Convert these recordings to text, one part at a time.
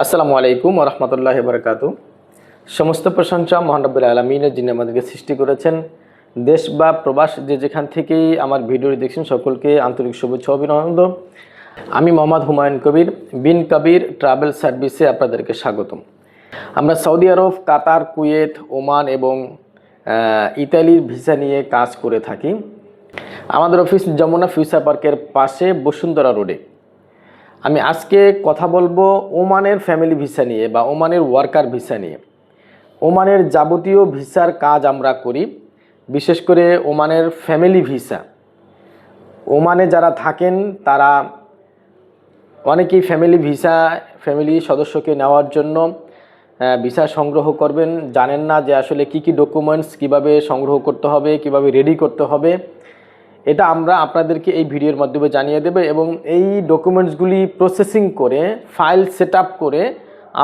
আসসালামু আলাইকুম ওয়া রাহমাতুল্লাহি ওয়া বারাকাতুহু। সমস্ত প্রশংসা মহান রব্বুল আলামিনের, যিনি আমাদেরকে সৃষ্টি করেছেন। দেশ বা প্রবাস যে যেখান থেকেই আমার ভিডিওটি দেখছেন সকলকে আন্তরিক শুভেচ্ছা ও অভিনন্দন। আমি মোহাম্মদ হুমায়ুন কবির বিন কবির ট্রাভেল সার্ভিসে আপনাদেরকে স্বাগতম। আমরা সৌদি আরব, কাতার, কুয়েত, ওমান এবং ইতালির ভিসা নিয়ে কাজ করে থাকি। আমাদের অফিস যমুনা ফিউচার পার্কের পাশে বসুন্ধরা রোডে। আমি আজকে কথা বলবো ওমানের ফ্যামিলি ভিসা নিয়ে বা ওমানের ওয়ার্কার ভিসা নিয়ে। ওমানের যাবতীয় ভিসার কাজ আমরা করি, বিশেষ করে ওমানের ফ্যামিলি ভিসা। ওমানে যারা থাকেন তারা অনেকেই ফ্যামিলি সদস্যকে নেওয়ার জন্য ভিসা সংগ্রহ করবেন, জানেন না যে আসলে কি ডকুমেন্টস কিভাবে সংগ্রহ করতে হবে, কিভাবে রেডি করতে হবে। এটা আমরা আপনাদেরকে এই ভিডিওর মাধ্যমে জানিয়ে দেব এবং এই ডকুমেন্টসগুলি প্রসেসিং করে ফাইল সেট আপ করে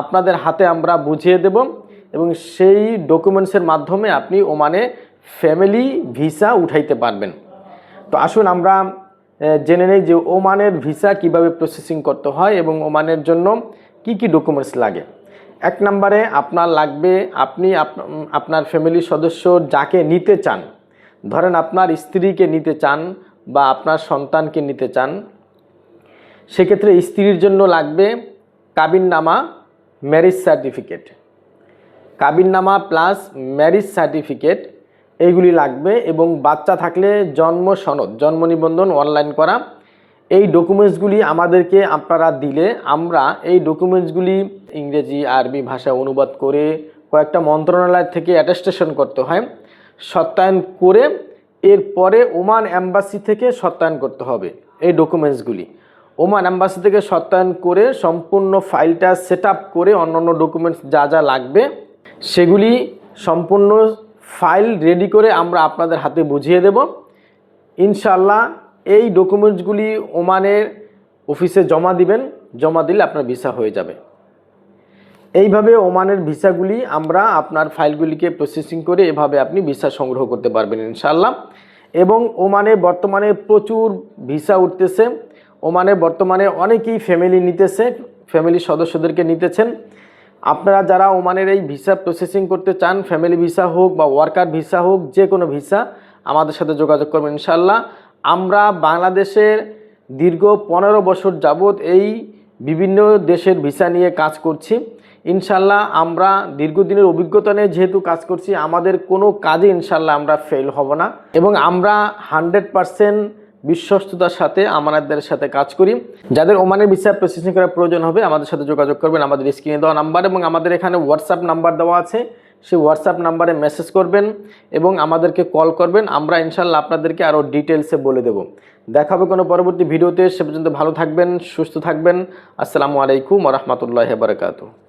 আপনাদের হাতে আমরা বুঝিয়ে দেব এবং সেই ডকুমেন্টসের মাধ্যমে আপনি ওমানে ফ্যামিলি ভিসা উঠাইতে পারবেন। তো আসুন আমরা জেনে নেই যে ওমানের ভিসা কিভাবে প্রসেসিং করতে হয় এবং ওমানের জন্য কি ডকুমেন্টস লাগে। এক নম্বরে আপনার লাগবে, আপনি আপনার ফ্যামিলি সদস্য যাকে নিতে চান, ধরেন আপনার স্ত্রীকে নিতে চান বা আপনার সন্তানকে নিতে চান, সেক্ষেত্রে স্ত্রীর জন্য লাগবে কাবিননামা, ম্যারেজ সার্টিফিকেট। কাবিননামা প্লাস ম্যারেজ সার্টিফিকেট এইগুলি লাগবে এবং বাচ্চা থাকলে জন্ম সনদ, জন্ম নিবন্ধন অনলাইন করা। এই ডকুমেন্টসগুলি আমাদেরকে আপনারা দিলে আমরা এই ডকুমেন্টসগুলি ইংরেজি আরবি ভাষা অনুবাদ করে কয়েকটা মন্ত্রণালয় থেকে অ্যাটেস্টেশন করতে হয়, সত্যায়ন করে এরপরে ওমান অ্যাম্বাসি থেকে সত্যায়ন করতে হবে এই ডকুমেন্টসগুলি। ওমান অ্যাম্বাসি থেকে সত্যায়ন করে সম্পূর্ণ ফাইলটা সেট আপ করে অন্যান্য ডকুমেন্টস যা লাগবে সেগুলি সম্পূর্ণ ফাইল রেডি করে আমরা আপনাদের হাতে বুঝিয়ে দেব। ইনশাআল্লাহ এই ডকুমেন্টসগুলি ওমানের অফিসে জমা দিবেন, জমা দিলে আপনার ভিসা হয়ে যাবে। এইভাবে ওমানের ভিসাগুলি আমরা আপনার ফাইলগুলিকে প্রসেসিং করে এভাবে আপনি ভিসা সংগ্রহ করতে পারবেন ইনশাআল্লাহ। এবং ওমানে বর্তমানে প্রচুর ভিসা উঠতেছে। ওমানে বর্তমানে অনেকেই ফ্যামিলি নিতেছে, ফ্যামিলি সদস্যদেরকে নিতেছেন। আপনারা যারা ওমানের এই ভিসা প্রসেসিং করতে চান, ফ্যামিলি ভিসা হোক বা ওয়ার্কার ভিসা হোক, যে কোনো ভিসা, আমাদের সাথে যোগাযোগ করবেন ইনশাআল্লাহ। আমরা বাংলাদেশের দীর্ঘ 15 বছর যাবৎ এই বিভিন্ন দেশের ভিসা নিয়ে কাজ করছি। ইনশাআল্লাহ আমরা দীর্ঘদিনের অভিজ্ঞতা নিয়ে যেহেতু কাজ করছি, আমাদের কোনো কাজে ইনশাআল্লাহ আমরা ফেল হব না এবং আমরা 100% বিশ্বস্ততার সাথে আমাদের সাথে কাজ করি। যাদের ওমানের ভিসা প্রসেসিং করার প্রয়োজন হবে আমাদের সাথে যোগাযোগ করবেন আমাদের স্ক্রিনে দেওয়া নাম্বার, এবং আমাদের এখানে হোয়াটসঅ্যাপ নাম্বার দেওয়া আছে, সেই হোয়াটসঅ্যাপ নাম্বারে মেসেজ করবেন এবং আমাদেরকে কল করবেন। আমরা ইনশাআল্লাহ আপনাদেরকে আরও ডিটেলসে বলে দেব। দেখা হবে কোনো পরবর্তী ভিডিওতে। সে পর্যন্ত ভালো থাকবেন, সুস্থ থাকবেন। আসসালামু আলাইকুম ওয়া রাহমাতুল্লাহি ওয়া বারাকাতুহু।